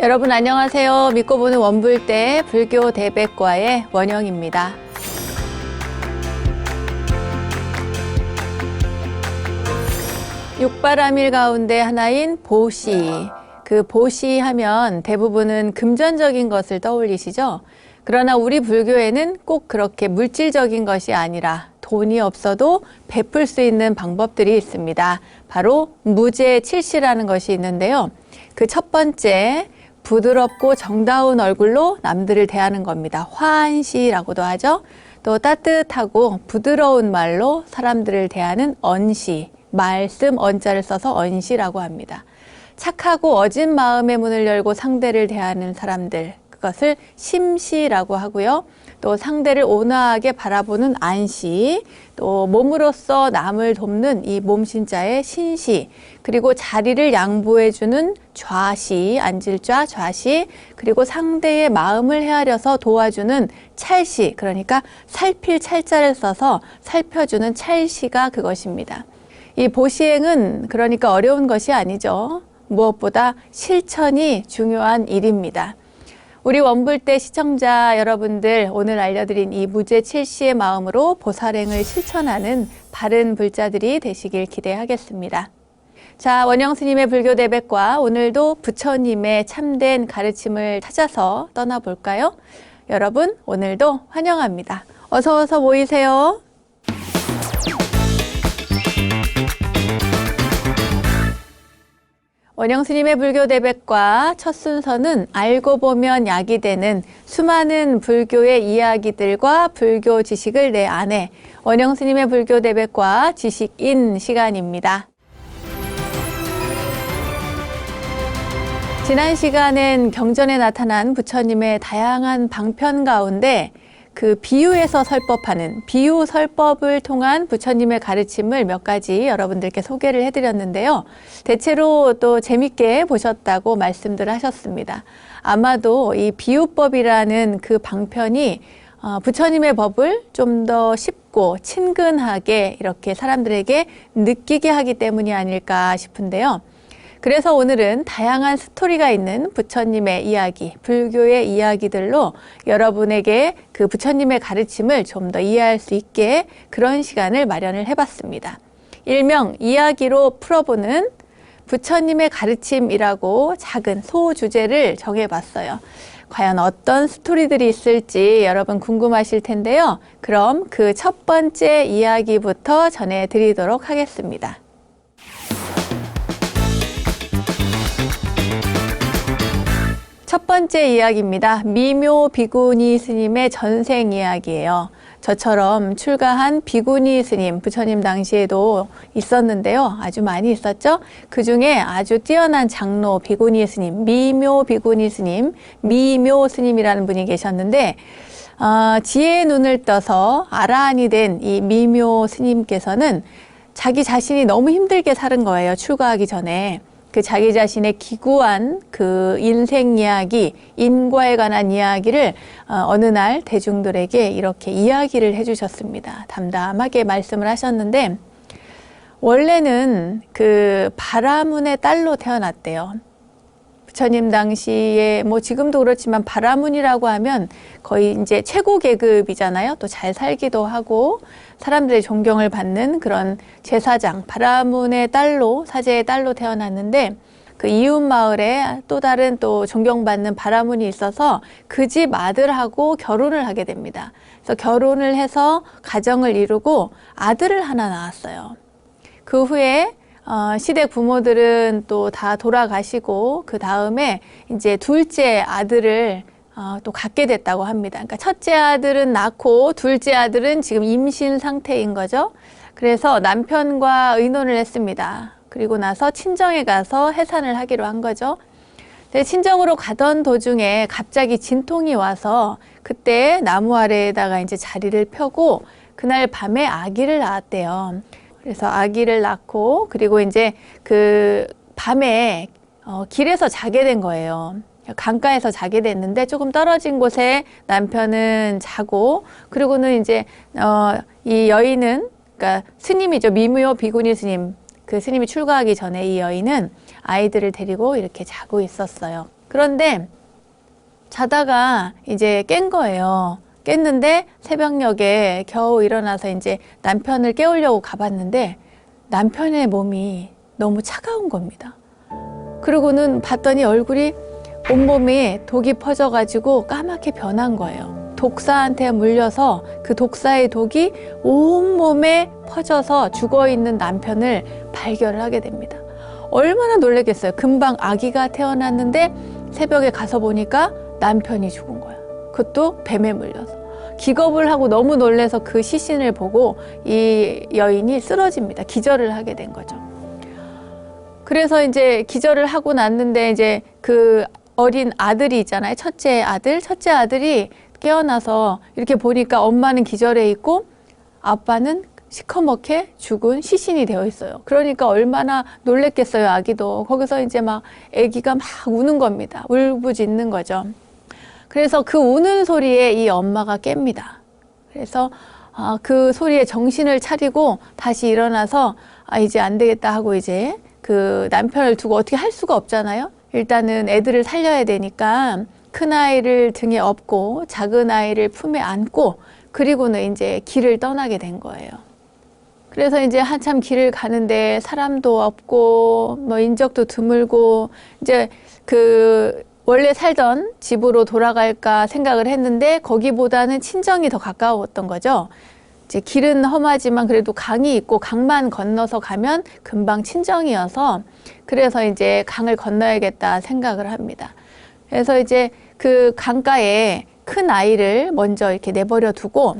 여러분 안녕하세요. 믿고 보는 원불대 불교 대백과의 원영입니다. 육바라밀 가운데 하나인 보시. 그 보시 하면 대부분은 금전적인 것을 떠올리시죠? 그러나 우리 불교에는 꼭 그렇게 물질적인 것이 아니라 돈이 없어도 베풀 수 있는 방법들이 있습니다. 바로 무제 칠시라는 것이 있는데요. 그 첫 번째, 부드럽고 정다운 얼굴로 남들을 대하는 겁니다. 화한시라고도 하죠. 또 따뜻하고 부드러운 말로 사람들을 대하는 언시, 말씀 언자를 써서 언시라고 합니다. 착하고 어진 마음의 문을 열고 상대를 대하는 사람들, 그것을 심시라고 하고요. 또 상대를 온화하게 바라보는 안시, 또 몸으로써 남을 돕는 이 몸신자의 신시, 그리고 자리를 양보해주는 좌시, 앉을 좌, 좌시, 그리고 상대의 마음을 헤아려서 도와주는 찰시, 그러니까 살필 찰자를 써서 살펴주는 찰시가 그것입니다. 이 보시행은 그러니까 어려운 것이 아니죠. 무엇보다 실천이 중요한 일입니다. 우리 원불대 시청자 여러분들, 오늘 알려드린 이 무제 칠시의 마음으로 보살행을 실천하는 바른 불자들이 되시길 기대하겠습니다. 자, 원영 스님의 불교 대백과, 오늘도 부처님의 참된 가르침을 찾아서 떠나볼까요? 여러분, 오늘도 환영합니다. 어서 모이세요. 원영 스님의 불교 대백과 첫 순서는 알고 보면 약이 되는 수많은 불교의 이야기들과 불교 지식을 내 안에, 원영 스님의 불교 대백과 지식인 시간입니다. 지난 시간엔 경전에 나타난 부처님의 다양한 방편 가운데 그 비유에서 설법하는 비유 설법을 통한 부처님의 가르침을 몇 가지 여러분들께 소개를 해드렸는데요. 대체로 또 재밌게 보셨다고 말씀들 하셨습니다. 아마도 이 비유법이라는 그 방편이 부처님의 법을 좀 더 쉽고 친근하게 이렇게 사람들에게 느끼게 하기 때문이 아닐까 싶은데요. 그래서 오늘은 다양한 스토리가 있는 부처님의 이야기, 불교의 이야기들로 여러분에게 그 부처님의 가르침을 좀 더 이해할 수 있게 그런 시간을 마련을 해봤습니다. 일명 이야기로 풀어보는 부처님의 가르침이라고 작은 소주제를 정해봤어요. 과연 어떤 스토리들이 있을지 여러분 궁금하실 텐데요. 그럼 그 첫 번째 이야기부터 전해드리도록 하겠습니다. 첫 번째 이야기입니다. 미묘 비구니 스님의 전생 이야기예요. 저처럼 출가한 비구니 스님, 부처님 당시에도 있었는데요. 아주 많이 있었죠. 그 중에 아주 뛰어난 장로 비구니 스님, 미묘 비구니 스님, 미묘 스님이라는 분이 계셨는데 지혜의 눈을 떠서 아라한이 된 이 미묘 스님께서는 자기 자신이 너무 힘들게 사는 거예요. 출가하기 전에. 그 자기 자신의 기구한 그 인생 이야기, 인과에 관한 이야기를 어느 날 대중들에게 이렇게 이야기를 해주셨습니다. 담담하게 말씀을 하셨는데, 원래는 그 바라문의 딸로 태어났대요. 부처님 당시에 뭐 지금도 그렇지만 바라문이라고 하면 거의 이제 최고 계급이잖아요. 또 잘 살기도 하고 사람들의 존경을 받는 그런 제사장, 바라문의 딸로, 사제의 딸로 태어났는데, 그 이웃 마을에 또 다른 또 존경받는 바라문이 있어서 그 집 아들하고 결혼을 하게 됩니다. 그래서 결혼을 해서 가정을 이루고 아들을 하나 낳았어요. 그 후에 시댁 부모들은 또 다 돌아가시고 그 다음에 이제 둘째 아들을 또 갖게 됐다고 합니다. 그러니까 첫째 아들은 낳고 둘째 아들은 지금 임신 상태인 거죠. 그래서 남편과 의논을 했습니다. 그리고 나서 친정에 가서 해산을 하기로 한 거죠. 근데 친정으로 가던 도중에 갑자기 진통이 와서 그때 나무 아래에다가 이제 자리를 펴고 그날 밤에 아기를 낳았대요. 그래서 아기를 낳고 그리고 이제 그 밤에 길에서 자게 된 거예요. 강가에서 자게 됐는데 조금 떨어진 곳에 남편은 자고, 그리고는 이제 이 여인은, 그러니까 스님이죠. 미묘 비구니 스님, 그 스님이 출가하기 전에 이 여인은 아이들을 데리고 이렇게 자고 있었어요. 그런데 자다가 이제 깬 거예요. 깼는데 새벽녘에 겨우 일어나서 이제 남편을 깨우려고 가봤는데 남편의 몸이 너무 차가운 겁니다. 그러고는 봤더니 얼굴이 온몸에 독이 퍼져가지고 까맣게 변한 거예요. 독사한테 물려서 그 독사의 독이 온몸에 퍼져서 죽어있는 남편을 발견을 하게 됩니다. 얼마나 놀랐겠어요. 금방 아기가 태어났는데 새벽에 가서 보니까 남편이 죽은 거야. 그것도 뱀에 물려서. 기겁을 하고 너무 놀라서 그 시신을 보고 이 여인이 쓰러집니다. 기절을 하게 된 거죠. 그래서 이제 기절을 하고 났는데 이제 그 어린 아들이 있잖아요. 첫째 아들이 깨어나서 이렇게 보니까 엄마는 기절해 있고 아빠는 시커멓게 죽은 시신이 되어 있어요. 그러니까 얼마나 놀랬겠어요, 아기도. 거기서 이제 막 아기가 막 우는 겁니다. 울부짖는 거죠. 그래서 그 우는 소리에 이 엄마가 깹니다. 그래서 그 소리에 정신을 차리고 다시 일어나서 이제 안 되겠다 하고 이제 그 남편을 두고 어떻게 할 수가 없잖아요. 일단은 애들을 살려야 되니까 큰 아이를 등에 업고 작은 아이를 품에 안고 그리고는 이제 길을 떠나게 된 거예요. 그래서 이제 한참 길을 가는데 사람도 없고 뭐 인적도 드물고 이제 그 원래 살던 집으로 돌아갈까 생각을 했는데 거기보다는 친정이 더 가까웠던 거죠. 이제 길은 험하지만 그래도 강이 있고 강만 건너서 가면 금방 친정이어서 그래서 이제 강을 건너야겠다 생각을 합니다. 그래서 이제 그 강가에 큰 아이를 먼저 이렇게 내버려 두고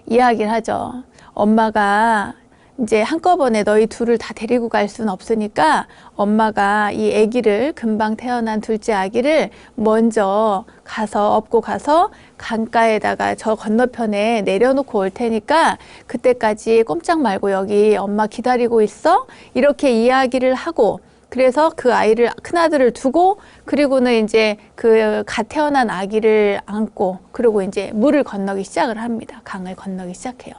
이야기를 하죠. 엄마가 이제 한꺼번에 너희 둘을 다 데리고 갈 수는 없으니까 엄마가 이 아기를 금방 태어난 둘째 아기를 먼저 가서 업고 가서 강가에다가 저 건너편에 내려놓고 올 테니까 그때까지 꼼짝 말고 여기 엄마 기다리고 있어. 이렇게 이야기를 하고 그래서 그 아이를 큰아들을 두고 그리고는 이제 그 갓 태어난 아기를 안고 그리고 이제 물을 건너기 시작을 합니다. 강을 건너기 시작해요.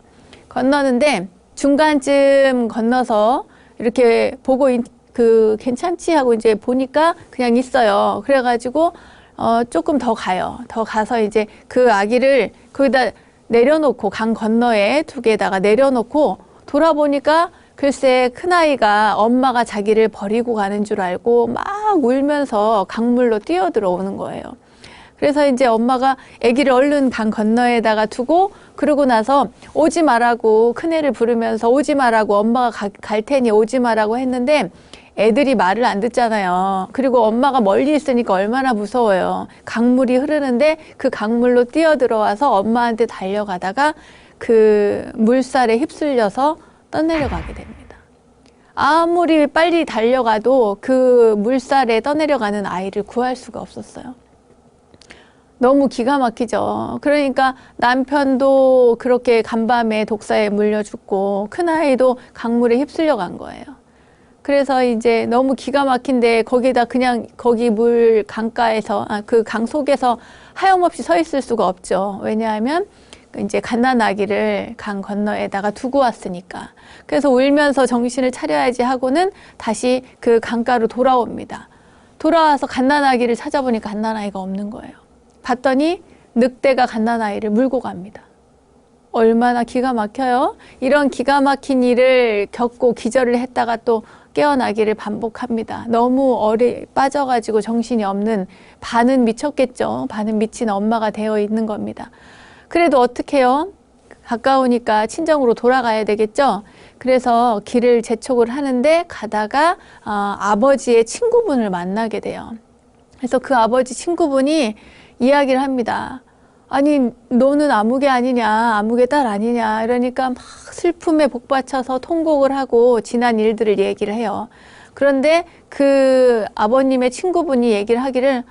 건너는데 중간쯤 건너서 이렇게 보고 그 괜찮지 하고 이제 보니까 그냥 있어요. 그래가지고 조금 더 가요. 더 가서 이제 그 아기를 거기다 내려놓고 강 건너에 두 개에다가 내려놓고 돌아보니까 글쎄 큰아이가 엄마가 자기를 버리고 가는 줄 알고 막 울면서 강물로 뛰어들어오는 거예요. 그래서 이제 엄마가 아기를 얼른 강 건너에다가 두고 그러고 나서 오지 말라고 큰애를 부르면서 오지 말라고 엄마가 갈 테니 오지 말라고 했는데 애들이 말을 안 듣잖아요. 그리고 엄마가 멀리 있으니까 얼마나 무서워요. 강물이 흐르는데 그 강물로 뛰어들어와서 엄마한테 달려가다가 그 물살에 휩쓸려서 떠내려가게 됩니다. 아무리 빨리 달려가도 그 물살에 떠내려가는 아이를 구할 수가 없었어요. 너무 기가 막히죠. 그러니까 남편도 그렇게 간밤에 독사에 물려 죽고 큰아이도 강물에 휩쓸려 간 거예요. 그래서 이제 너무 기가 막힌데 거기다 그냥 거기 물 강가에서 그 강 속에서 하염없이 서 있을 수가 없죠. 왜냐하면 이제 갓난아기를 강 건너에다가 두고 왔으니까. 그래서 울면서 정신을 차려야지 하고는 다시 그 강가로 돌아옵니다. 돌아와서 갓난아기를 찾아보니까 갓난아이가 없는 거예요. 봤더니 늑대가 갓난아이를 물고 갑니다. 얼마나 기가 막혀요? 이런 기가 막힌 일을 겪고 기절을 했다가 또 깨어나기를 반복합니다. 너무 빠져가지고 정신이 없는, 반은 미쳤겠죠. 반은 미친 엄마가 되어 있는 겁니다. 그래도 어떡해요? 가까우니까 친정으로 돌아가야 되겠죠. 그래서 길을 재촉을 하는데 가다가 아버지의 친구분을 만나게 돼요. 그래서 그 아버지 친구분이 이야기를 합니다. 아니 너는 아무개 아니냐, 아무개 딸 아니냐 이러니까 막 슬픔에 복받쳐서 통곡을 하고 지난 일들을 얘기를 해요. 그런데 그 아버님의 친구분이 얘기를 하기를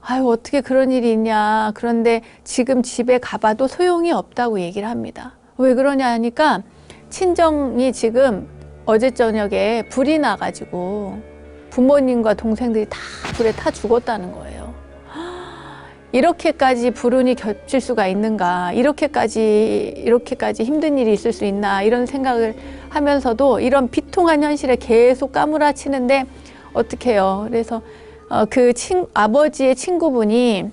아유 어떻게 그런 일이 있냐, 그런데 지금 집에 가봐도 소용이 없다고 얘기를 합니다. 왜 그러냐 하니까 친정이 지금 어제 저녁에 불이 나가지고 부모님과 동생들이 다 불에 타 죽었다는 거예요. 이렇게까지 불운이 겹칠 수가 있는가, 이렇게까지 힘든 일이 있을 수 있나, 이런 생각을 하면서도 이런 비통한 현실에 계속 까무라치는데 어떡해요. 그래서 아버지의 친구분이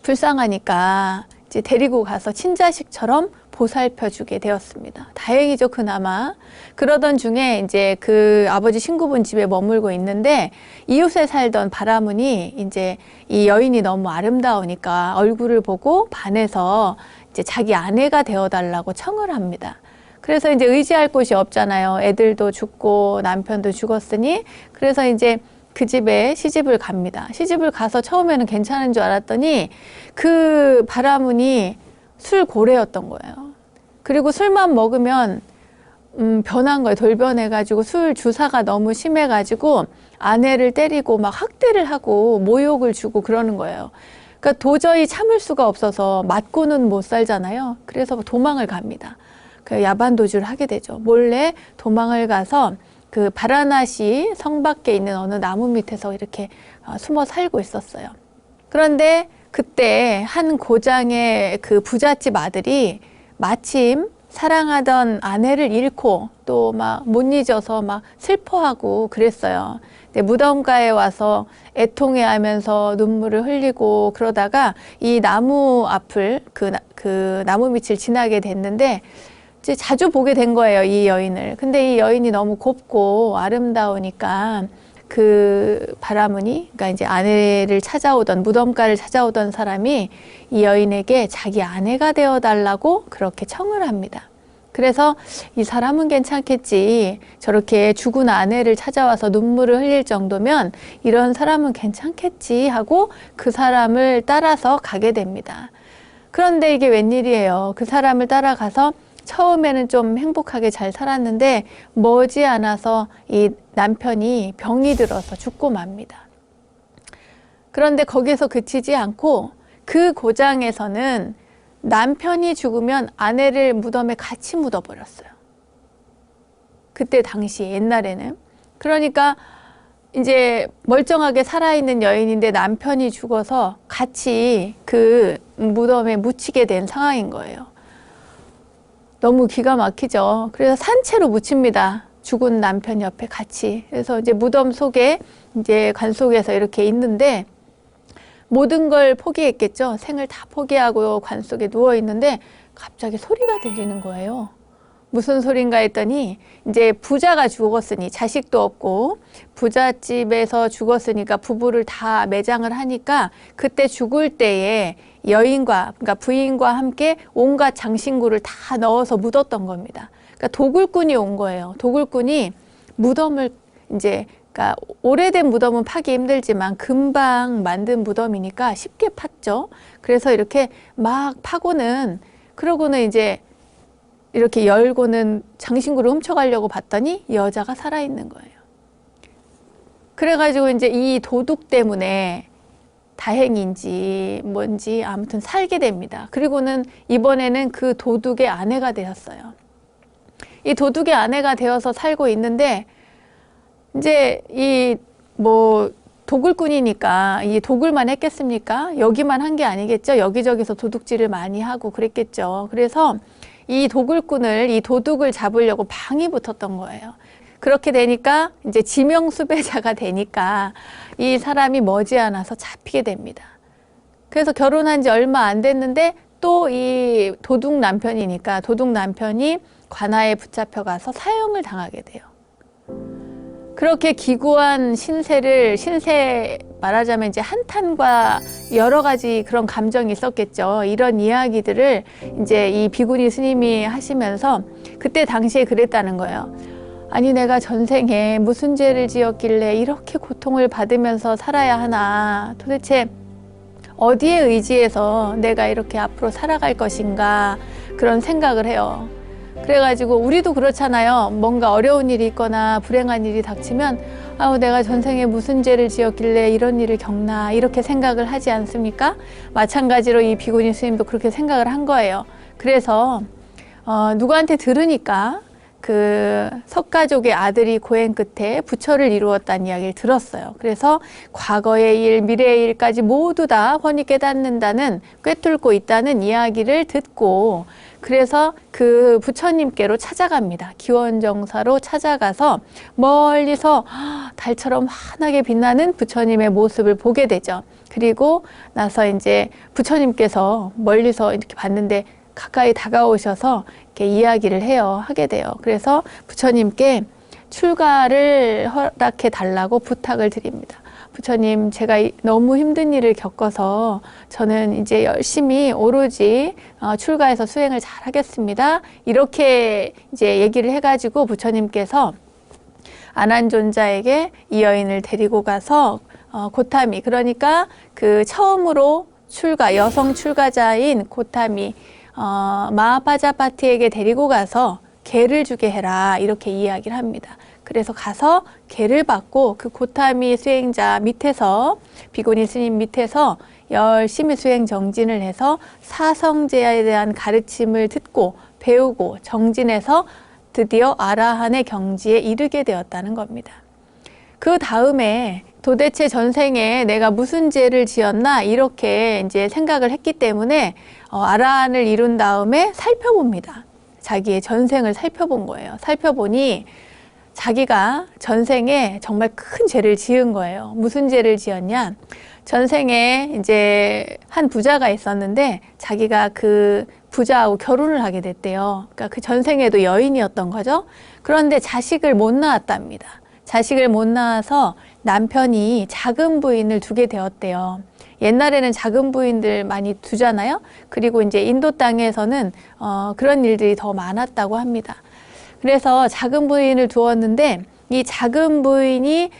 불쌍하니까 이제 데리고 가서 친자식처럼 보살펴 주게 되었습니다. 다행이죠, 그나마. 그러던 중에 이제 그 아버지 친구분 집에 머물고 있는데 이웃에 살던 바라문이 이제 이 여인이 너무 아름다우니까 얼굴을 보고 반해서 이제 자기 아내가 되어달라고 청을 합니다. 그래서 이제 의지할 곳이 없잖아요. 애들도 죽고 남편도 죽었으니. 그래서 이제 그 집에 시집을 갑니다. 시집을 가서 처음에는 괜찮은 줄 알았더니 그 바라문이 술고래였던 거예요. 그리고 술만 먹으면 변한 거예요. 돌변해가지고 술 주사가 너무 심해가지고 아내를 때리고 막 학대를 하고 모욕을 주고 그러는 거예요. 그러니까 도저히 참을 수가 없어서 맞고는 못 살잖아요. 그래서 도망을 갑니다. 그 야반도주를 하게 되죠. 몰래 도망을 가서 그 바라나시 성 밖에 있는 어느 나무 밑에서 이렇게 숨어 살고 있었어요. 그런데 그때 한 고장의 그 부잣집 아들이 마침 사랑하던 아내를 잃고 또 막 못 잊어서 막 슬퍼하고 그랬어요. 근데 무덤가에 와서 애통해하면서 눈물을 흘리고 그러다가 이 나무 앞을 그 나무 밑을 지나게 됐는데 이제 자주 보게 된 거예요, 이 여인을. 근데 이 여인이 너무 곱고 아름다우니까 그 바라문이, 그러니까 이제 아내를 찾아오던, 무덤가를 찾아오던 사람이 이 여인에게 자기 아내가 되어 달라고 그렇게 청을 합니다. 그래서 이 사람은 괜찮겠지. 저렇게 죽은 아내를 찾아와서 눈물을 흘릴 정도면 이런 사람은 괜찮겠지 하고 그 사람을 따라서 가게 됩니다. 그런데 이게 웬일이에요. 그 사람을 따라가서 처음에는 좀 행복하게 잘 살았는데 머지않아서 이 남편이 병이 들어서 죽고 맙니다. 그런데 거기서 그치지 않고 그 고장에서는 남편이 죽으면 아내를 무덤에 같이 묻어버렸어요. 그때 당시 옛날에는. 그러니까 이제 멀쩡하게 살아있는 여인인데 남편이 죽어서 같이 그 무덤에 묻히게 된 상황인 거예요. 너무 기가 막히죠. 그래서 산채로 묻힙니다. 죽은 남편 옆에 같이. 그래서 이제 무덤 속에 이제 관 속에서 이렇게 있는데 모든 걸 포기했겠죠. 생을 다 포기하고 관 속에 누워 있는데 갑자기 소리가 들리는 거예요. 무슨 소린가 했더니 이제 부자가 죽었으니 자식도 없고 부잣집에서 죽었으니까 부부를 다 매장을 하니까 그때 죽을 때에 여인과, 그러니까 부인과 함께 온갖 장신구를 다 넣어서 묻었던 겁니다. 그러니까 도굴꾼이 온 거예요. 도굴꾼이 무덤을 이제, 그러니까 오래된 무덤은 파기 힘들지만 금방 만든 무덤이니까 쉽게 팠죠. 그래서 이렇게 막 파고는, 그러고는 이제 이렇게 열고는 장신구를 훔쳐가려고 봤더니 여자가 살아있는 거예요. 그래가지고 이제 이 도둑 때문에 다행인지 뭔지 아무튼 살게 됩니다. 그리고는 이번에는 그 도둑의 아내가 되었어요. 이 도둑의 아내가 되어서 살고 있는데 이제 이 뭐 도굴꾼이니까 이 도굴만 했겠습니까? 여기만 한 게 아니겠죠. 여기저기서 도둑질을 많이 하고 그랬겠죠. 그래서 이 도굴꾼을, 이 도둑을 잡으려고 방이 붙었던 거예요. 그렇게 되니까 이제 지명수배자가 되니까 이 사람이 머지않아서 잡히게 됩니다. 그래서 결혼한 지 얼마 안 됐는데 또 이 도둑 남편이니까 도둑 남편이 관아에 붙잡혀가서 사형을 당하게 돼요. 그렇게 기구한 신세 말하자면 이제 한탄과 여러 가지 그런 감정이 있었겠죠. 이런 이야기들을 이제 이 비구니 스님이 하시면서 그때 당시에 그랬다는 거예요. 아니 내가 전생에 무슨 죄를 지었길래 이렇게 고통을 받으면서 살아야 하나. 도대체 어디에 의지해서 내가 이렇게 앞으로 살아갈 것인가 그런 생각을 해요. 그래가지고 우리도 그렇잖아요. 뭔가 어려운 일이 있거나 불행한 일이 닥치면 아우 내가 전생에 무슨 죄를 지었길래 이런 일을 겪나 이렇게 생각을 하지 않습니까? 마찬가지로 이 비구니 스님도 그렇게 생각을 한 거예요. 그래서 누구한테 들으니까 그 석가족의 아들이 고행 끝에 부처를 이루었다는 이야기를 들었어요. 그래서 과거의 일, 미래의 일까지 모두 다 훤히 깨닫는다는, 꿰뚫고 있다는 이야기를 듣고 그래서 그 부처님께로 찾아갑니다. 기원정사로 찾아가서 멀리서 달처럼 환하게 빛나는 부처님의 모습을 보게 되죠. 그리고 나서 이제 부처님께서 멀리서 이렇게 봤는데 가까이 다가오셔서 이렇게 이야기를 하게 돼요. 그래서 부처님께 출가를 허락해 달라고 부탁을 드립니다. 부처님, 제가 너무 힘든 일을 겪어서 저는 이제 열심히 오로지 출가해서 수행을 잘 하겠습니다. 이렇게 이제 얘기를 해가지고 부처님께서 아난존자에게 이 여인을 데리고 가서 고타미, 그러니까 그 처음으로 여성 출가자인 고타미, 마하파자파티에게 데리고 가서 개를 주게 해라, 이렇게 이야기를 합니다. 그래서 가서 개를 받고 그 고타미 수행자 밑에서, 비고니 스님 밑에서 열심히 수행 정진을 해서 사성제에 대한 가르침을 듣고 배우고 정진해서 드디어 아라한의 경지에 이르게 되었다는 겁니다. 그 다음에 도대체 전생에 내가 무슨 죄를 지었나, 이렇게 이제 생각을 했기 때문에 아라한을 이룬 다음에 살펴봅니다. 자기의 전생을 살펴본 거예요. 살펴보니 자기가 전생에 정말 큰 죄를 지은 거예요. 무슨 죄를 지었냐? 전생에 이제 한 부자가 있었는데 자기가 그 부자하고 결혼을 하게 됐대요. 그러니까 그 전생에도 여인이었던 거죠. 그런데 자식을 못 낳았답니다. 자식을 못 낳아서 남편이 작은 부인을 두게 되었대요. 옛날에는 작은 부인들 많이 두잖아요. 그리고 이제 인도 땅에서는 그런 일들이 더 많았다고 합니다. 그래서 작은 부인을 두었는데 이 작은 부인이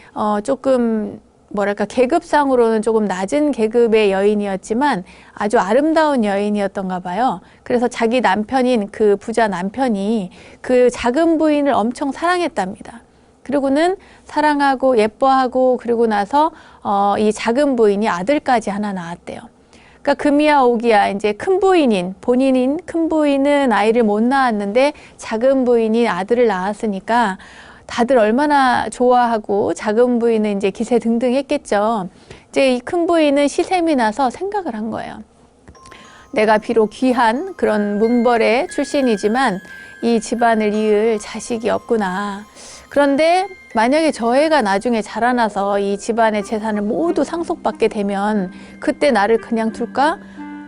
조금 뭐랄까 계급상으로는 조금 낮은 계급의 여인이었지만 아주 아름다운 여인이었던가 봐요. 그래서 자기 남편인 그 부자 남편이 그 작은 부인을 엄청 사랑했답니다. 그리고는 사랑하고 예뻐하고, 그리고 나서 이 작은 부인이 아들까지 하나 낳았대요. 그러니까 금이야 오기야, 이제 큰 부인인, 본인인 큰 부인은 아이를 못 낳았는데 작은 부인이 아들을 낳았으니까 다들 얼마나 좋아하고 작은 부인은 이제 기세등등했겠죠. 이제 이 큰 부인은 시샘이 나서 생각을 한 거예요. 내가 비록 귀한 그런 문벌의 출신이지만 이 집안을 이을 자식이 없구나. 그런데 만약에 저 애가 나중에 자라나서 이 집안의 재산을 모두 상속받게 되면 그때 나를 그냥 둘까?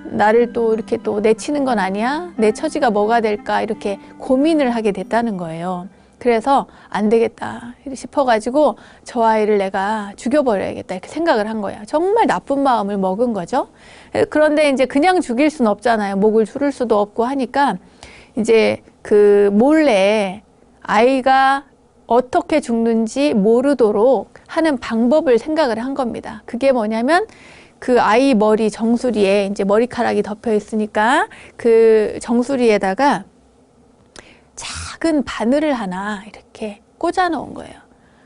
나를 또 이렇게 또 내치는 건 아니야? 내 처지가 뭐가 될까? 이렇게 고민을 하게 됐다는 거예요. 그래서 안 되겠다 싶어가지고 저 아이를 내가 죽여버려야겠다, 이렇게 생각을 한 거야. 정말 나쁜 마음을 먹은 거죠. 그런데 이제 그냥 죽일 수는 없잖아요. 목을 조를 수도 없고 하니까 이제 그 몰래 아이가 어떻게 죽는지 모르도록 하는 방법을 생각을 한 겁니다. 그게 뭐냐면 그 아이 머리 정수리에 이제 머리카락이 덮여 있으니까 그 정수리에다가 작은 바늘을 하나 이렇게 꽂아 놓은 거예요.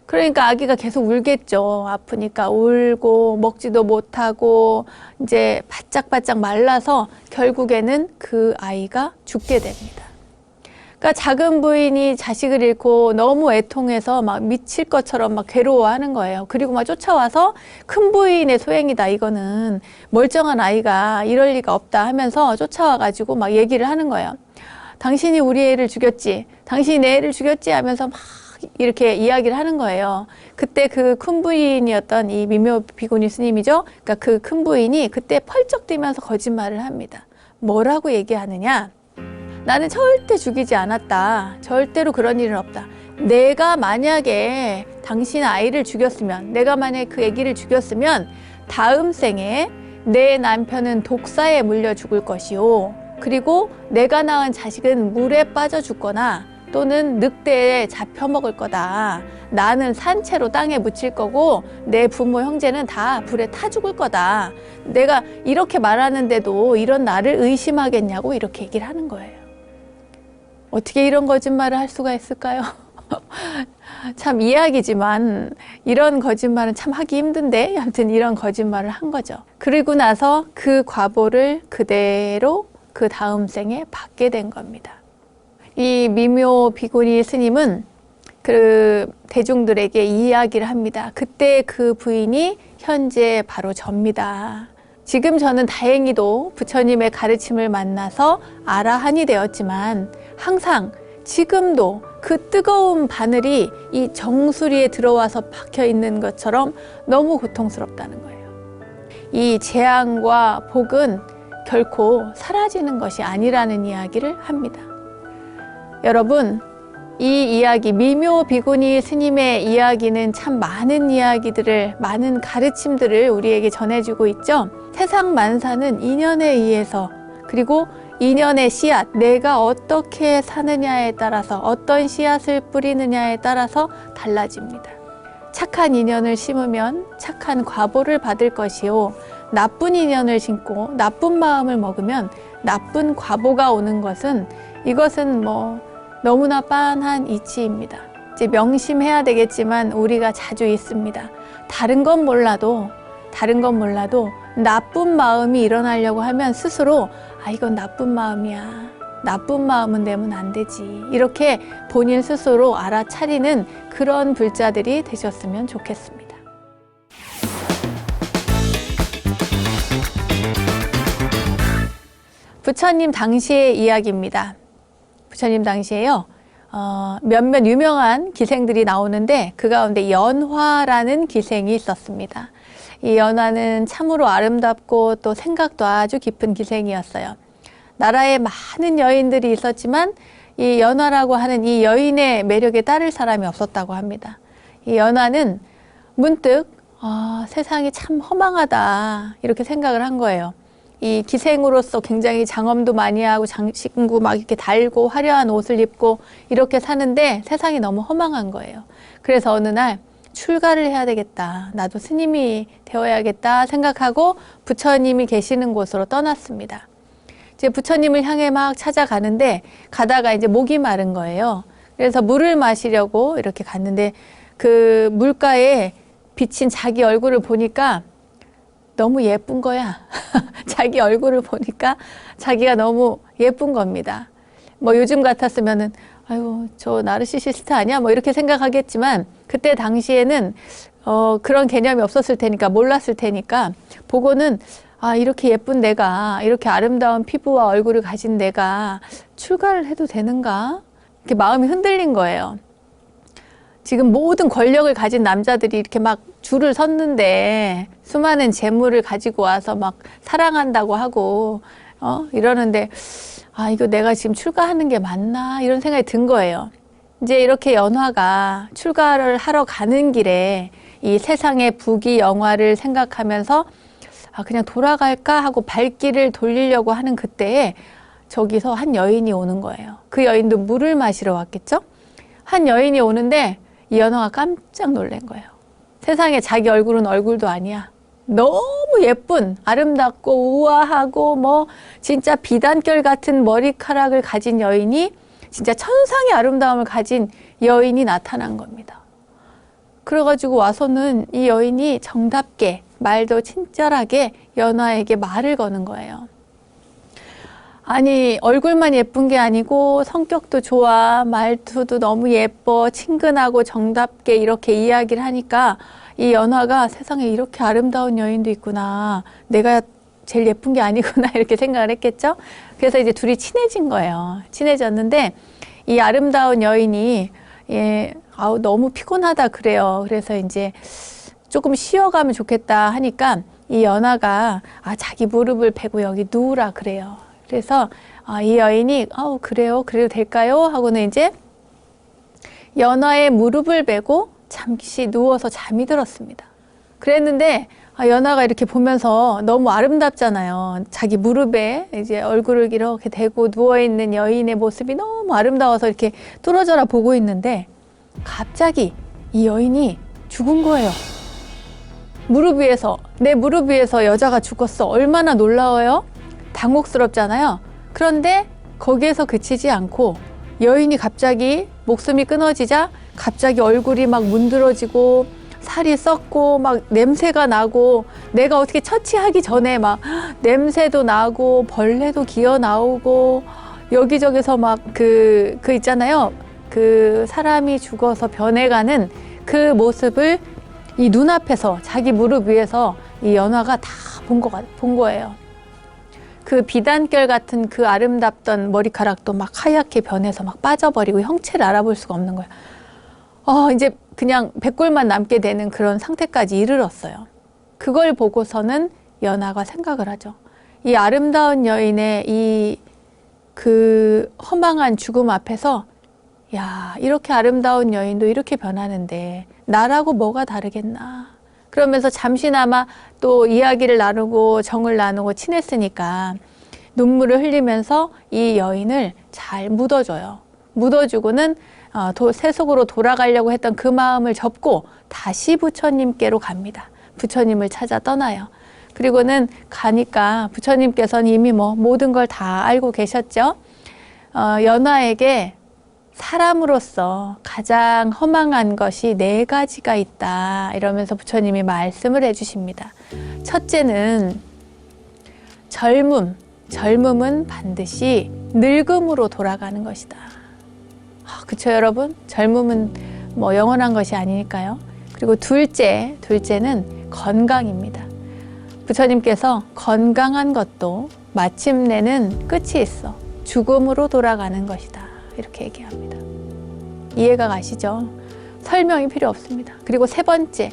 그러니까 아기가 계속 울겠죠. 아프니까 울고 먹지도 못하고 이제 바짝바짝 말라서 결국에는 그 아이가 죽게 됩니다. 그러니까 작은 부인이 자식을 잃고 너무 애통해서 막 미칠 것처럼 막 괴로워하는 거예요. 그리고 막 쫓아와서 큰 부인의 소행이다, 이거는 멀쩡한 아이가 이럴 리가 없다 하면서 쫓아와가지고 막 얘기를 하는 거예요. 당신이 우리 애를 죽였지, 당신이 내 애를 죽였지 하면서 막 이렇게 이야기를 하는 거예요. 그때 그 큰 부인이었던 이 미묘 비고니 스님이죠. 그러니까 그 큰 부인이 그때 펄쩍 뛰면서 거짓말을 합니다. 뭐라고 얘기하느냐? 나는 절대 죽이지 않았다. 절대로 그런 일은 없다. 내가 만약에 당신 아이를 죽였으면, 내가 만약에 그 아기를 죽였으면 다음 생에 내 남편은 독사에 물려 죽을 것이요. 그리고 내가 낳은 자식은 물에 빠져 죽거나 또는 늑대에 잡혀 먹을 거다. 나는 산채로 땅에 묻힐 거고 내 부모 형제는 다 불에 타 죽을 거다. 내가 이렇게 말하는데도 이런 나를 의심하겠냐고 이렇게 얘기를 하는 거예요. 어떻게 이런 거짓말을 할 수가 있을까요? 참 이야기지만 이런 거짓말은 참 하기 힘든데 아무튼 이런 거짓말을 한 거죠. 그리고 나서 그 과보를 그대로 그 다음 생에 받게 된 겁니다. 이 미묘 비고니 스님은 그 대중들에게 이야기를 합니다. 그때 그 부인이 현재 바로 접니다. 지금 저는 다행히도 부처님의 가르침을 만나서 아라한이 되었지만 항상 지금도 그 뜨거운 바늘이 이 정수리에 들어와서 박혀 있는 것처럼 너무 고통스럽다는 거예요. 이 재앙과 복은 결코 사라지는 것이 아니라는 이야기를 합니다. 여러분, 이 이야기, 미묘 비구니 스님의 이야기는 참 많은 이야기들을, 많은 가르침들을 우리에게 전해주고 있죠. 세상 만사는 인연에 의해서, 그리고 인연의 씨앗, 내가 어떻게 사느냐에 따라서, 어떤 씨앗을 뿌리느냐에 따라서 달라집니다. 착한 인연을 심으면 착한 과보를 받을 것이요, 나쁜 인연을 심고 나쁜 마음을 먹으면 나쁜 과보가 오는 것은, 이것은 너무나 빤한 이치입니다. 이제 명심해야 되겠지만 우리가 자주 있습니다. 다른 건 몰라도 나쁜 마음이 일어나려고 하면 스스로 이건 나쁜 마음이야, 나쁜 마음은 내면 안 되지, 이렇게 본인 스스로 알아차리는 그런 불자들이 되셨으면 좋겠습니다. 부처님 당시의 이야기입니다. 부처님 당시에요, 몇몇 유명한 기생들이 나오는데 그 가운데 연화라는 기생이 있었습니다. 이 연화는 참으로 아름답고 또 생각도 아주 깊은 기생이었어요. 나라에 많은 여인들이 있었지만 이 연화라고 하는 이 여인의 매력에 따를 사람이 없었다고 합니다. 이 연화는 문득 세상이 참 허망하다, 이렇게 생각을 한 거예요. 이 기생으로서 굉장히 장엄도 많이 하고 장신구 막 이렇게 달고 화려한 옷을 입고 이렇게 사는데 세상이 너무 허망한 거예요. 그래서 어느 날 출가를 해야 되겠다, 나도 스님이 되어야겠다 생각하고 부처님이 계시는 곳으로 떠났습니다. 이제 부처님을 향해 막 찾아가는데 가다가 이제 목이 마른 거예요. 그래서 물을 마시려고 이렇게 갔는데 그 물가에 비친 자기 얼굴을 보니까 너무 예쁜 거야. 자기 얼굴을 보니까 자기가 너무 예쁜 겁니다. 요즘 같았으면은 아이고 저 나르시시스트 아니야? 이렇게 생각하겠지만 그때 당시에는 그런 개념이 없었을 테니까, 몰랐을 테니까 보고는 이렇게 예쁜 내가, 이렇게 아름다운 피부와 얼굴을 가진 내가 출가를 해도 되는가? 이렇게 마음이 흔들린 거예요. 지금 모든 권력을 가진 남자들이 이렇게 막 줄을 섰는데 수많은 재물을 가지고 와서 막 사랑한다고 하고 이러는데 이거 내가 지금 출가하는 게 맞나? 이런 생각이 든 거예요. 이제 이렇게 연화가 출가를 하러 가는 길에 이 세상의 부귀영화를 생각하면서 그냥 돌아갈까 하고 발길을 돌리려고 하는 그때에 저기서 한 여인이 오는 거예요. 그 여인도 물을 마시러 왔겠죠? 한 여인이 오는데 이 연화가 깜짝 놀란 거예요. 세상에 자기 얼굴은 얼굴도 아니야. 너무 예쁜, 아름답고 우아하고 진짜 비단결 같은 머리카락을 가진 여인이, 진짜 천상의 아름다움을 가진 여인이 나타난 겁니다. 그래가지고 와서는 이 여인이 정답게, 말도 친절하게 연화에게 말을 거는 거예요. 아니, 얼굴만 예쁜 게 아니고 성격도 좋아, 말투도 너무 예뻐, 친근하고 정답게 이렇게 이야기를 하니까 이 연화가 세상에 이렇게 아름다운 여인도 있구나, 내가 제일 예쁜 게 아니구나, 이렇게 생각을 했겠죠. 그래서 이제 둘이 친해진 거예요. 친해졌는데 이 아름다운 여인이 너무 피곤하다 그래요. 그래서 이제 조금 쉬어가면 좋겠다 하니까 이 연화가 자기 무릎을 베고 여기 누우라 그래요. 그래서 이 여인이 그래요, 그래도 될까요? 하고는 이제 연화의 무릎을 베고 잠시 누워서 잠이 들었습니다. 그랬는데 연화가 이렇게 보면서 너무 아름답잖아요. 자기 무릎에 이제 얼굴을 이렇게 대고 누워있는 여인의 모습이 너무 아름다워서 이렇게 뚫어져라 보고 있는데 갑자기 이 여인이 죽은 거예요. 내 무릎 위에서 여자가 죽었어. 얼마나 놀라워요? 당혹스럽잖아요. 그런데 거기에서 그치지 않고 여인이 갑자기 목숨이 끊어지자 갑자기 얼굴이 막 문드러지고 살이 썩고 막 냄새가 나고, 내가 어떻게 처치하기 전에 막 냄새도 나고 벌레도 기어 나오고 여기저기서 막 그 있잖아요. 그 사람이 죽어서 변해가는 그 모습을 이 눈앞에서 자기 무릎 위에서 이 연화가 다 본 거예요. 그 비단결 같은 그 아름답던 머리카락도 막 하얗게 변해서 막 빠져버리고 형체를 알아볼 수가 없는 거예요. 이제 그냥 백골만 남게 되는 그런 상태까지 이르렀어요. 그걸 보고서는 연하가 생각을 하죠. 이 아름다운 여인의 그 허망한 죽음 앞에서 야, 이렇게 아름다운 여인도 이렇게 변하는데 나라고 뭐가 다르겠나. 그러면서 잠시나마 또 이야기를 나누고 정을 나누고 친했으니까 눈물을 흘리면서 이 여인을 잘 묻어줘요. 묻어주고는 세속으로 돌아가려고 했던 그 마음을 접고 다시 부처님께로 갑니다. 부처님을 찾아 떠나요. 그리고는 가니까 부처님께서는 이미 모든 걸 다 알고 계셨죠. 연화에게 사람으로서 가장 허망한 것이 4가지가 있다 이러면서 부처님이 말씀을 해주십니다. 첫째는 젊음은 반드시 늙음으로 돌아가는 것이다. 그쵸 여러분? 젊음은 영원한 것이 아니니까요. 그리고 둘째는 건강입니다. 부처님께서 건강한 것도 마침내는 끝이 있어 죽음으로 돌아가는 것이다 이렇게 얘기합니다. 이해가 가시죠? 설명이 필요 없습니다. 그리고 세 번째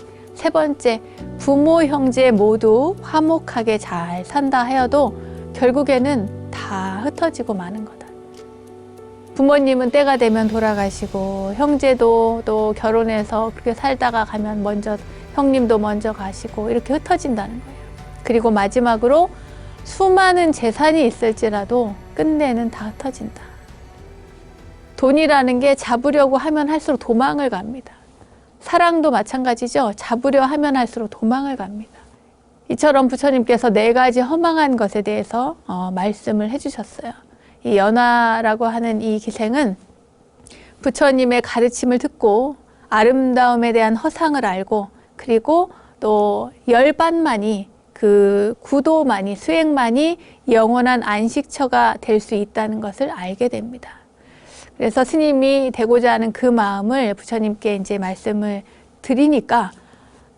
부모 형제 모두 화목하게 잘 산다 하여도 결국에는 다 흩어지고 마는 거다. 부모님은 때가 되면 돌아가시고 형제도 또 결혼해서 그렇게 살다가 가면 형님도 먼저 가시고 이렇게 흩어진다는 거예요. 그리고 마지막으로 수많은 재산이 있을지라도 끝내는 다 흩어진다. 돈이라는 게 잡으려고 하면 할수록 도망을 갑니다. 사랑도 마찬가지죠. 잡으려 하면 할수록 도망을 갑니다. 이처럼 부처님께서 4가지 허망한 것에 대해서 말씀을 해주셨어요. 이 연화라고 하는 이 기생은 부처님의 가르침을 듣고 아름다움에 대한 허상을 알고 그리고 또 열반만이 그 구도만이 수행만이 영원한 안식처가 될 수 있다는 것을 알게 됩니다. 그래서 스님이 되고자 하는 그 마음을 부처님께 이제 말씀을 드리니까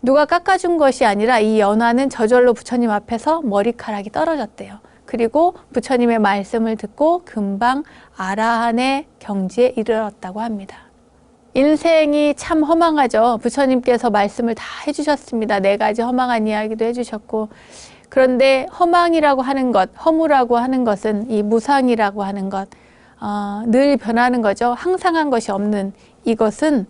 누가 깎아준 것이 아니라 이 연화는 저절로 부처님 앞에서 머리카락이 떨어졌대요. 그리고 부처님의 말씀을 듣고 금방 아라한의 경지에 이르렀다고 합니다. 인생이 참 허망하죠. 부처님께서 말씀을 다 해주셨습니다. 4가지 허망한 이야기도 해주셨고 그런데 허망이라고 하는 것, 허무라고 하는 것은 이 무상이라고 하는 것 늘 변하는 거죠. 항상한 것이 없는 이것은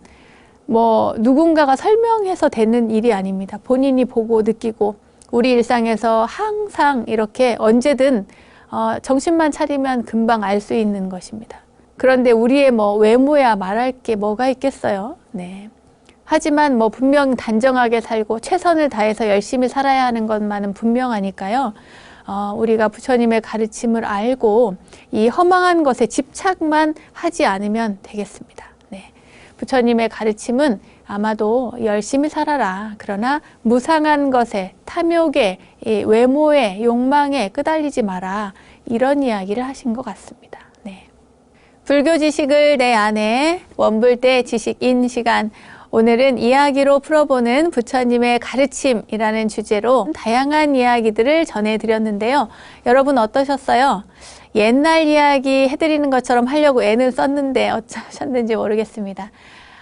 누군가가 설명해서 되는 일이 아닙니다. 본인이 보고 느끼고 우리 일상에서 항상 이렇게 언제든 정신만 차리면 금방 알 수 있는 것입니다. 그런데 우리의 외모야 말할 게 뭐가 있겠어요. 네. 하지만 분명 단정하게 살고 최선을 다해서 열심히 살아야 하는 것만은 분명하니까요. 우리가 부처님의 가르침을 알고 이 허망한 것에 집착만 하지 않으면 되겠습니다. 네. 부처님의 가르침은 아마도 열심히 살아라. 그러나 무상한 것에, 탐욕에, 외모에, 욕망에 끄달리지 마라. 이런 이야기를 하신 것 같습니다. 네. 불교 지식을 내 안에 원불대 지식인 시간. 오늘은 이야기로 풀어보는 부처님의 가르침이라는 주제로 다양한 이야기들을 전해드렸는데요. 여러분 어떠셨어요? 옛날 이야기 해드리는 것처럼 하려고 애는 썼는데 어쩌셨는지 모르겠습니다.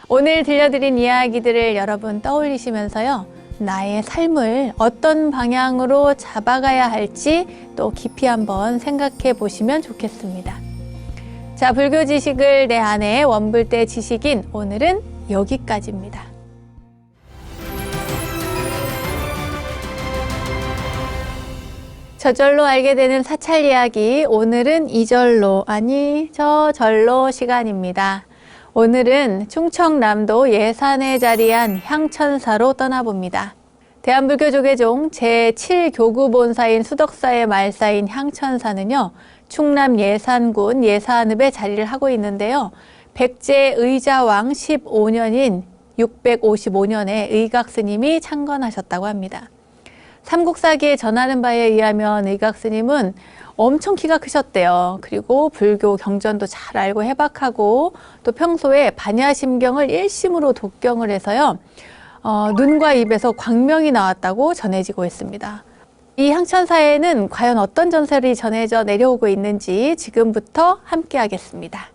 오늘 들려드린 이야기들을 여러분 떠올리시면서요. 나의 삶을 어떤 방향으로 잡아가야 할지 또 깊이 한번 생각해 보시면 좋겠습니다. 자, 불교 지식을 내 안에 원불대 지식인 오늘은 여기까지입니다. 저절로 알게 되는 사찰 이야기, 오늘은 이절로 아니 저절로 시간입니다. 오늘은 충청남도 예산에 자리한 향천사로 떠나봅니다. 대한불교조계종 제7교구본사인 수덕사의 말사인 향천사는요, 충남 예산군 예산읍에 자리를 하고 있는데요. 백제 의자왕 15년인 655년에 의각스님이 창건하셨다고 합니다. 삼국사기에 전하는 바에 의하면 의각스님은 엄청 키가 크셨대요. 그리고 불교 경전도 잘 알고 해박하고 또 평소에 반야심경을 일심으로 독경을 해서요. 눈과 입에서 광명이 나왔다고 전해지고 있습니다. 이 향천사에는 과연 어떤 전설이 전해져 내려오고 있는지 지금부터 함께 하겠습니다.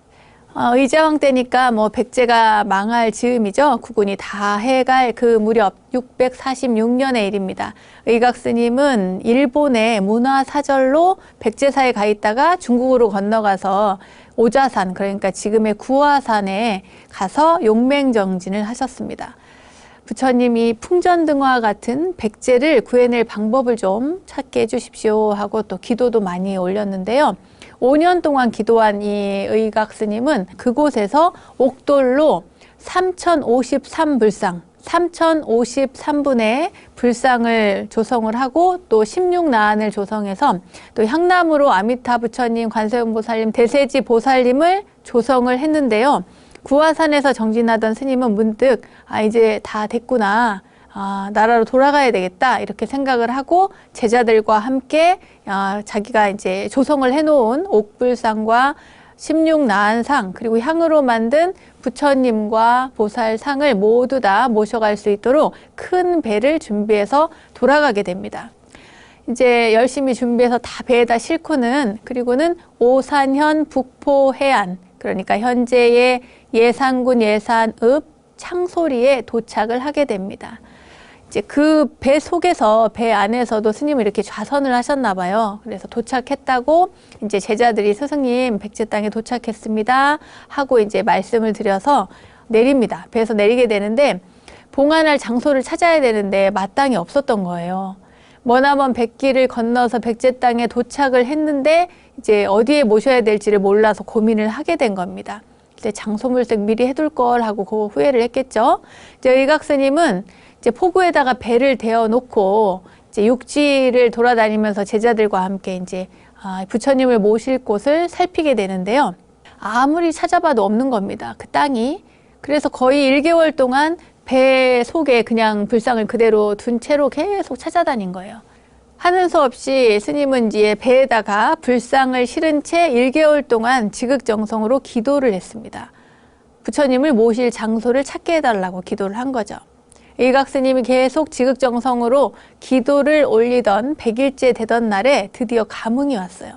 의자왕 때니까 뭐 백제가 망할 즈음이죠. 국군이 다 해갈 그 무렵 646년의 일입니다. 의각스님은 일본의 문화사절로 백제사에 가 있다가 중국으로 건너가서 오자산, 그러니까 지금의 구화산에 가서 용맹정진을 하셨습니다. 부처님이 풍전등화 같은 백제를 구해낼 방법을 좀 찾게 해주십시오 하고 또 기도도 많이 올렸는데요. 5년 동안 기도한 이 의각스님은 그곳에서 옥돌로 3053불상, 3053분의 불상을 조성을 하고 또 16나안을 조성해서 또 향나무로 아미타 부처님, 관세음보살님, 대세지 보살님을 조성을 했는데요. 구화산에서 정진하던 스님은 문득 이제 다 됐구나, 나라로 돌아가야 되겠다 이렇게 생각을 하고 제자들과 함께 자기가 이제 조성을 해놓은 옥불상과 16나안상 그리고 향으로 만든 부처님과 보살상을 모두 다 모셔갈 수 있도록 큰 배를 준비해서 돌아가게 됩니다. 이제 열심히 준비해서 다 배에다 싣고는, 그리고는 오산현 북포해안, 그러니까 현재의 예산군 예산읍 창소리에 도착을 하게 됩니다. 이제 그 배 속에서, 배 안에서도 스님을 이렇게 좌선을 하셨나 봐요. 그래서 도착했다고 이제 제자들이 스승님 백제 땅에 도착했습니다 하고 이제 말씀을 드려서 내립니다. 배에서 내리게 되는데 봉안할 장소를 찾아야 되는데 마땅히 없었던 거예요. 머나먼 백길을 건너서 백제 땅에 도착을 했는데 이제 어디에 모셔야 될지를 몰라서 고민을 하게 된 겁니다. 이제 장소물색 미리 해둘 걸 하고 그 후회를 했겠죠. 이제 의각스님은 이제 포구에다가 배를 대어 놓고 이제 육지를 돌아다니면서 제자들과 함께 이제 부처님을 모실 곳을 살피게 되는데요. 아무리 찾아봐도 없는 겁니다. 그 땅이. 그래서 거의 1개월 동안 배 속에 그냥 불상을 그대로 둔 채로 계속 찾아다닌 거예요. 하는 수 없이 스님은 이제 배에다가 불상을 실은 채 1개월 동안 지극정성으로 기도를 했습니다. 부처님을 모실 장소를 찾게 해달라고 기도를 한 거죠. 의각스님이 계속 지극정성으로 기도를 올리던 100일째 되던 날에 드디어 감흥이 왔어요.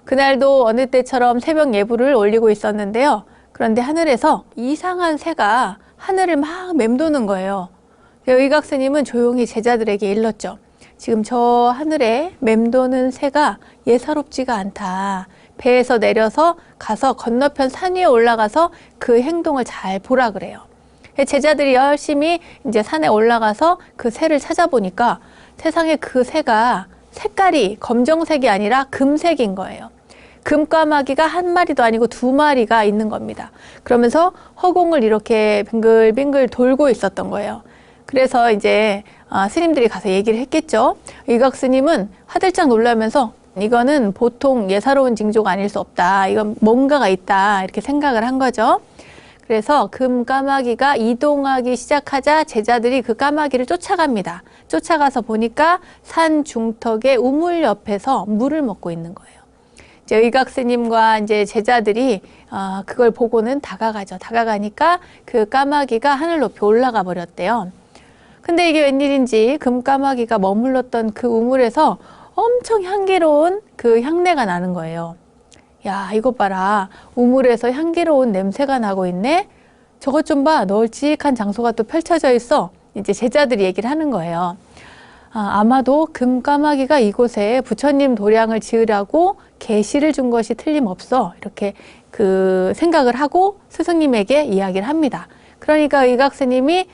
그날도 어느 때처럼 새벽 예불을 올리고 있었는데요. 그런데 하늘에서 이상한 새가 하늘을 막 맴도는 거예요. 의각스님은 조용히 제자들에게 일렀죠. 지금 저 하늘에 맴도는 새가 예사롭지가 않다. 배에서 내려서 가서 건너편 산 위에 올라가서 그 행동을 잘 보라 그래요. 제자들이 열심히 이제 산에 올라가서 그 새를 찾아보니까 세상에 그 새가 색깔이 검정색이 아니라 금색인 거예요. 금까마귀가 한 마리도 아니고 2마리가 있는 겁니다. 그러면서 허공을 이렇게 빙글빙글 돌고 있었던 거예요. 그래서 이제 스님들이 가서 얘기를 했겠죠. 의각스님은 화들짝 놀라면서 이거는 보통 예사로운 징조가 아닐 수 없다. 이건 뭔가가 있다. 이렇게 생각을 한 거죠. 그래서 금까마귀가 이동하기 시작하자 제자들이 그 까마귀를 쫓아갑니다. 쫓아가서 보니까 산 중턱의 우물 옆에서 물을 먹고 있는 거예요. 이제 의각스님과 이제 제자들이 그걸 보고는 다가가죠. 다가가니까 그 까마귀가 하늘 높이 올라가 버렸대요. 근데 이게 웬일인지 금까마귀가 머물렀던 그 우물에서 엄청 향기로운 그 향내가 나는 거예요. 야, 이것 봐라. 우물에서 향기로운 냄새가 나고 있네. 저것 좀 봐. 널찍한 장소가 또 펼쳐져 있어. 이제 제자들이 얘기를 하는 거예요. 아마도 금까마귀가 이곳에 부처님 도량을 지으라고 계시를 준 것이 틀림없어. 이렇게 그 생각을 하고 스승님에게 이야기를 합니다. 그러니까 의각스님이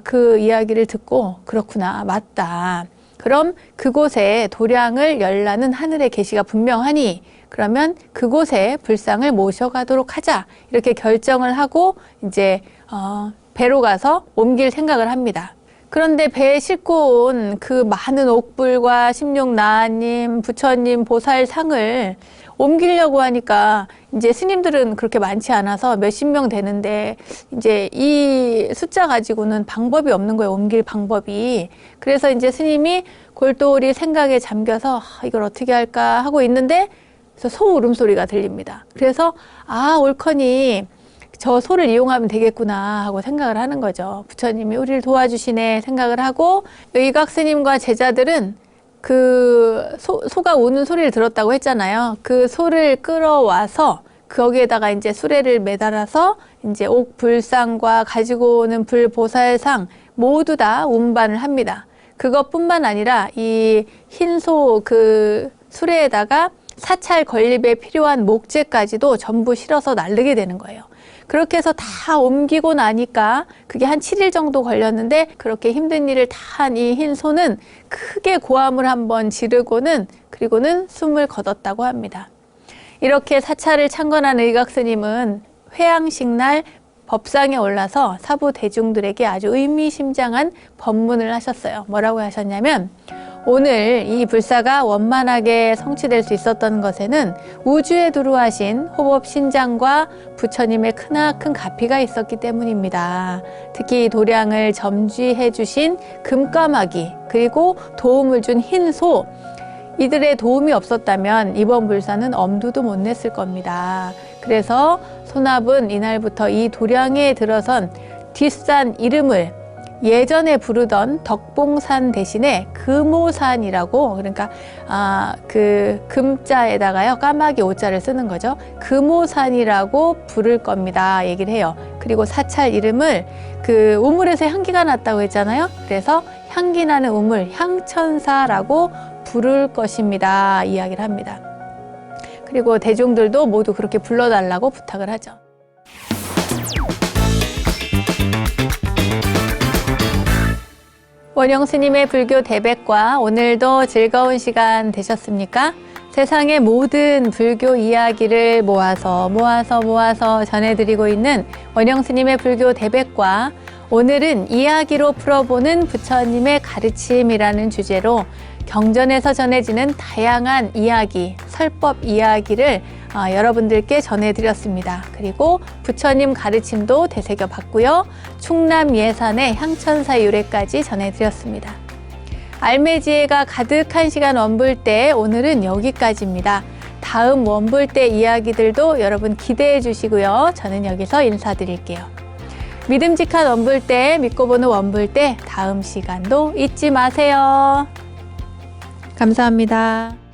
그 이야기를 듣고 그렇구나. 맞다. 그럼 그곳에 도량을 열라는 하늘의 계시가 분명하니 그러면 그곳에 불상을 모셔가도록 하자. 이렇게 결정을 하고 이제 배로 가서 옮길 생각을 합니다. 그런데 배에 싣고 온 그 많은 옥불과 16나님, 부처님, 보살상을 옮기려고 하니까 이제 스님들은 그렇게 많지 않아서 몇십 명 되는데 이제 이 숫자 가지고는 방법이 없는 거예요. 옮길 방법이. 그래서 이제 스님이 골똘히 생각에 잠겨서 이걸 어떻게 할까 하고 있는데 그래서 소 울음소리가 들립니다. 그래서 옳거니 저 소를 이용하면 되겠구나 하고 생각을 하는 거죠. 부처님이 우리를 도와주시네 생각을 하고 의각스님과 제자들은 소가 우는 소리를 들었다고 했잖아요. 그 소를 끌어와서 거기에다가 이제 수레를 매달아서 이제 옥불상과 가지고 오는 불보살상 모두 다 운반을 합니다. 그것뿐만 아니라 이 흰소 그 수레에다가 사찰 건립에 필요한 목재까지도 전부 실어서 나르게 되는 거예요. 그렇게 해서 다 옮기고 나니까 그게 한 7일 정도 걸렸는데 그렇게 힘든 일을 다 한 이 흰소는 크게 고함을 한번 지르고는 그리고는 숨을 거뒀다고 합니다. 이렇게 사찰을 창건한 의각스님은 회양식 날 법상에 올라서 사부 대중들에게 아주 의미심장한 법문을 하셨어요. 뭐라고 하셨냐면 오늘 이 불사가 원만하게 성취될 수 있었던 것에는 우주에 두루하신 호법신장과 부처님의 크나큰 가피가 있었기 때문입니다. 특히 도량을 점쥐해 주신 금까마귀 그리고 도움을 준 흰소 이들의 도움이 없었다면 이번 불사는 엄두도 못 냈을 겁니다. 그래서 소납은 이날부터 이 도량에 들어선 뒷산 이름을 예전에 부르던 덕봉산 대신에 금오산이라고 그러니까 그 금자에다가요 까마귀 오자를 쓰는 거죠. 금오산이라고 부를 겁니다. 얘기를 해요. 그리고 사찰 이름을 그 우물에서 향기가 났다고 했잖아요. 그래서 향기 나는 우물 향천사라고 부를 것입니다. 이야기를 합니다. 그리고 대중들도 모두 그렇게 불러달라고 부탁을 하죠. 원영스님의 불교 대백과 오늘도 즐거운 시간 되셨습니까? 세상의 모든 불교 이야기를 모아서 전해드리고 있는 원영스님의 불교 대백과 오늘은 이야기로 풀어보는 부처님의 가르침이라는 주제로 경전에서 전해지는 다양한 이야기, 설법 이야기를 여러분들께 전해드렸습니다. 그리고 부처님 가르침도 되새겨봤고요. 충남 예산의 향천사 유래까지 전해드렸습니다. 알매지혜가 가득한 시간 원불대 오늘은 여기까지입니다. 다음 원불대 이야기들도 여러분 기대해 주시고요. 저는 여기서 인사드릴게요. 믿음직한 원불대, 믿고 보는 원불대 다음 시간도 잊지 마세요. 감사합니다.